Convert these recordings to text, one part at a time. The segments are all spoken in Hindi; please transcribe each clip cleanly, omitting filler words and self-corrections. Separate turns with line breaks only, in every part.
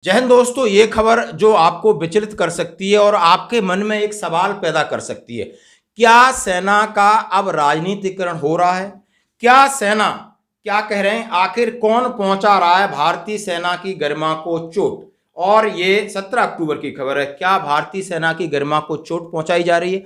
जय हिंद दोस्तों, ये खबर जो आपको विचलित कर सकती है और आपके मन में एक सवाल पैदा कर सकती है। क्या सेना का अब राजनीतिकरण हो रहा है? क्या सेना क्या कह रहे हैं? आखिर कौन पहुंचा रहा है भारतीय सेना की गरिमा को चोट? और ये 17 अक्टूबर की खबर है। क्या भारतीय सेना की गरिमा को चोट पहुंचाई जा रही है?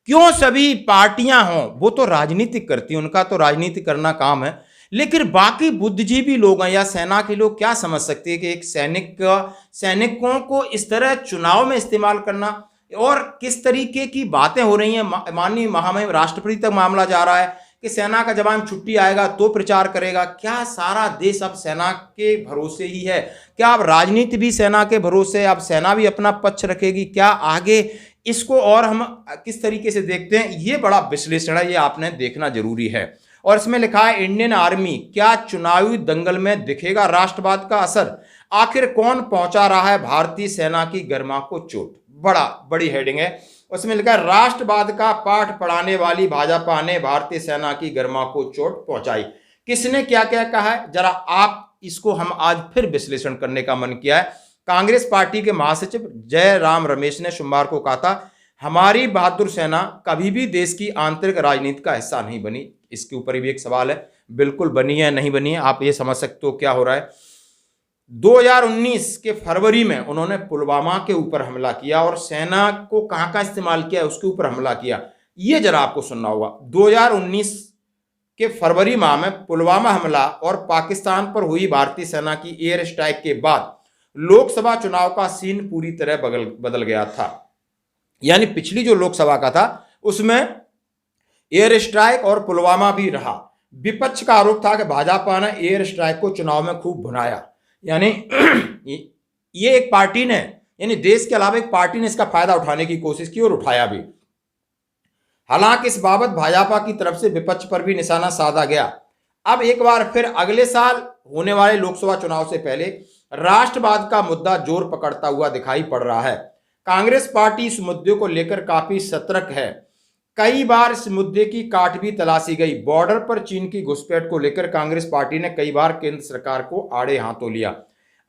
क्यों सभी पार्टियां हों, वो तो राजनीतिक करती हैं, उनका तो राजनीति करना काम है, लेकिन बाकी बुद्धिजीवी लोग हैं या सेना के लोग क्या समझ सकते हैं कि एक सैनिकों को इस तरह चुनाव में इस्तेमाल करना और किस तरीके की बातें हो रही हैं। माननीय महामहिम राष्ट्रपति तक मामला जा रहा है कि सेना का जवान छुट्टी आएगा तो प्रचार करेगा। क्या सारा देश अब सेना के भरोसे ही है? क्या अब राजनीति भी सेना के भरोसे? अब सेना भी अपना पक्ष रखेगी क्या आगे? इसको और हम किस तरीके से देखते हैं, ये बड़ा विश्लेषण है, ये आपने देखना जरूरी है। और इसमें लिखा है, इंडियन आर्मी क्या चुनावी दंगल में दिखेगा राष्ट्रवाद का असर? आखिर कौन पहुंचा रहा है भारतीय सेना की गरिमा को चोट? बड़ी हेडिंग है। उसमें लिखा है, राष्ट्रवाद का पाठ पढ़ाने वाली भाजपा ने भारतीय सेना की गरिमा को चोट पहुंचाई। किसने क्या क्या कहा है, जरा आप इसको हम आज फिर विश्लेषण करने का मन किया है। कांग्रेस पार्टी के महासचिव जयराम रमेश ने सोमवार को कहा था, हमारी बहादुर सेना कभी भी देश की आंतरिक राजनीति का हिस्सा नहीं बनी। इसके ऊपर भी एक सवाल है, बिल्कुल बनी है नहीं बनी है, आप ये समझ सकते हो क्या हो रहा है। 2019 के फरवरी में उन्होंने पुलवामा के ऊपर हमला किया और सेना को कहां कहां इस्तेमाल किया उसके ऊपर हमला किया, ये जरा आपको सुनना होगा। 2019 के फरवरी माह में पुलवामा हमला और पाकिस्तान पर हुई भारतीय सेना की एयर स्ट्राइक के बाद लोकसभा चुनाव का सीन पूरी तरह बदल गया था। यानी पिछली जो लोकसभा का था उसमें एयर स्ट्राइक और पुलवामा भी रहा। विपक्ष का आरोप था कि भाजपा ने एयर स्ट्राइक को चुनाव में खूब भुनाया। यानी ये एक पार्टी ने, यानी देश के अलावा एक पार्टी ने इसका फायदा उठाने की कोशिश की और उठाया भी। हालांकि इस बाबत भाजपा की तरफ से विपक्ष पर भी निशाना साधा गया। अब एक बार फिर अगले साल होने वाले लोकसभा चुनाव से पहले राष्ट्रवाद का मुद्दा जोर पकड़ता हुआ दिखाई पड़ रहा है। कांग्रेस पार्टी इस मुद्दे को लेकर काफी सतर्क है। कई बार इस मुद्दे की काट भी तलाशी गई। बॉर्डर पर चीन की घुसपैठ को लेकर कांग्रेस पार्टी ने कई बार केंद्र सरकार को आड़े हाथों लिया।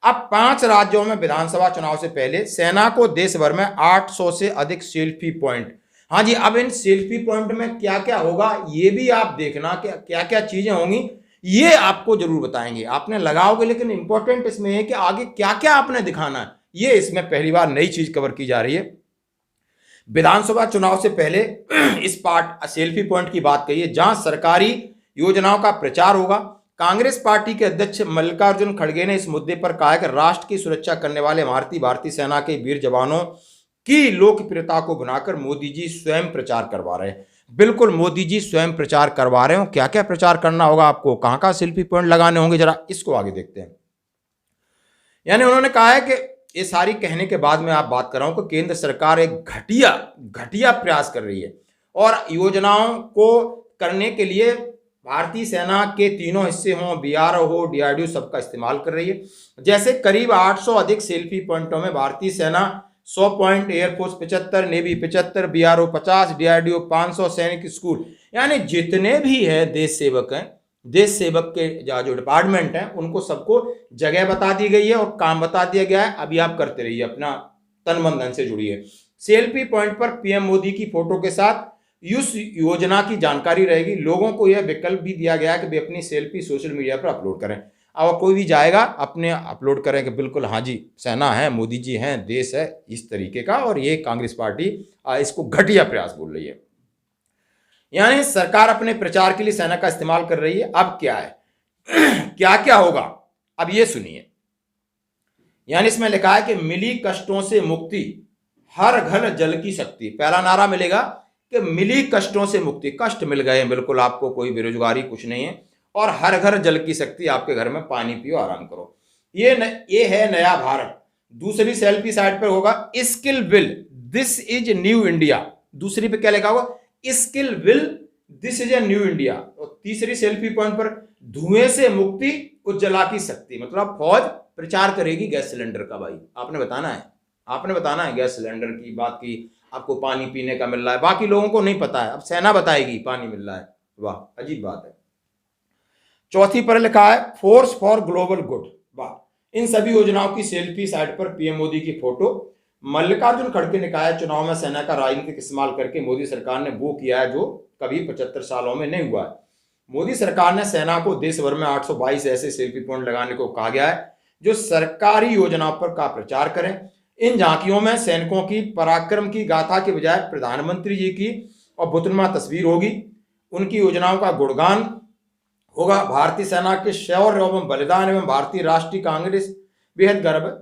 अब 5 राज्यों में विधानसभा चुनाव से पहले सेना को देश भर में 800 से अधिक सेल्फी पॉइंट। हाँ जी, अब इन सेल्फी पॉइंट में क्या क्या होगा ये भी आप देखना, क्या क्या चीजें होंगी ये आपको जरूर बताएंगे। आपने लगाओगे, लेकिन इंपॉर्टेंट इसमें है कि आगे क्या क्या आपने दिखाना है, ये इसमें पहली बार नई चीज कवर की जा रही है। विधानसभा चुनाव से पहले इस पार्ट सेल्फी पॉइंट की बात कही है जहां सरकारी योजनाओं का प्रचार होगा। कांग्रेस पार्टी के अध्यक्ष मल्लिकार्जुन खड़गे ने इस मुद्दे पर कहा है कि राष्ट्र की सुरक्षा करने वाले भारतीय सेना के वीर जवानों की लोकप्रियता को बनाकर मोदी जी स्वयं प्रचार करवा रहे हैं। बिल्कुल, मोदी जी स्वयं प्रचार करवा रहे हो। क्या क्या प्रचार करना होगा आपको, कहां कहां सेल्फी पॉइंट लगाने होंगे, जरा इसको आगे देखते हैं। यानी उन्होंने कहा है कि ये सारी कहने के बाद में आप बात कर रहा हूं कि केंद्र सरकार एक घटिया प्रयास कर रही है और योजनाओं को करने के लिए भारतीय सेना के तीनों हिस्से हों, बीआरओ हो, डीआरडीओ, सबका इस्तेमाल कर रही है। जैसे करीब 800 अधिक सेल्फी पॉइंटों में भारतीय सेना 100 point, air force 75, navy 75, BRO 50, DRDO 500, सैनिक स्कूल, यानी जितने भी है देश सेवक के जो डिपार्टमेंट हैं उनको सबको जगह बता दी गई है और काम बता दिया गया है। अभी आप करते रहिए, अपना तन मन धन से जुड़िए। सेल्फी पॉइंट पर पीएम मोदी की फोटो के साथ इस योजना की जानकारी रहेगी। लोगों को यह विकल्प भी दिया गया है कि वे अपनी सेल्फी सोशल मीडिया पर अपलोड करें। अब कोई भी जाएगा अपने अपलोड करें कि बिल्कुल हाँ जी सेना है, मोदी जी हैं, देश है, इस तरीके का। और ये कांग्रेस पार्टी इसको घटिया प्रयास बोल रही है। यानी सरकार अपने प्रचार के लिए सेना का इस्तेमाल कर रही है। अब क्या है क्या क्या होगा, अब ये सुनिए। यानी इसमें लिखा है कि मिली कष्टों से मुक्ति, हर घर जल की शक्ति। पहला नारा मिलेगा कि मिली कष्टों से मुक्ति, कष्ट मिल गए बिल्कुल आपको, कोई बेरोजगारी कुछ नहीं है, और हर घर जल की शक्ति, आपके घर में पानी पियो, आराम करो। ये है नया भारत। दूसरी सेल्फी साइड पर होगा skill will, this is new India. दूसरी पे क्या लिखा होगा, skill will, this is a new India. और तीसरी सेल्फी पॉइंट पर धुएं से मुक्ति, उज्ज्वला की शक्ति। मतलब फौज प्रचार करेगी गैस सिलेंडर का। भाई आपने बताना है गैस सिलेंडर की बात की, आपको पानी पीने का मिल रहा है, बाकी लोगों को नहीं पता है, अब सेना बताएगी पानी मिल रहा है। वाह, अजीब बात है। चौथी पर लिखा है फोर्स फॉर ग्लोबल गुड। वाह, इन सभी योजनाओं की सेल्फी साइट पर पीएम मोदी की फोटो। मल्लिकार्जुन खड़गे ने कहा है, चुनाव में सेना का राजनीतिक इस्तेमाल करके मोदी सरकार ने वो किया है जो कभी 75 सालों में नहीं हुआ है। मोदी सरकार ने सेना को देश भर में 822 ऐसे सेल्फी पॉइंट लगाने को कहा गया है जो सरकारी योजनाओं पर का प्रचार करें। इन झांकियों में सैनिकों की पराक्रम की गाथा के बजाय प्रधानमंत्री जी की और बुतनुमा तस्वीर होगी। उनकी योजनाओं का गुणगान होगा। भारतीय सेना के शौर्य एवं बलिदान एवं भारतीय राष्ट्रीय कांग्रेस बेहद गर्व है।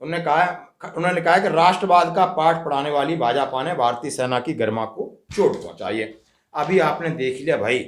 उन्होंने कहा कि राष्ट्रवाद का पाठ पढ़ाने वाली भाजपा ने भारतीय सेना की गरिमा को चोट पहुंचाई है। अभी आपने देख लिया भाई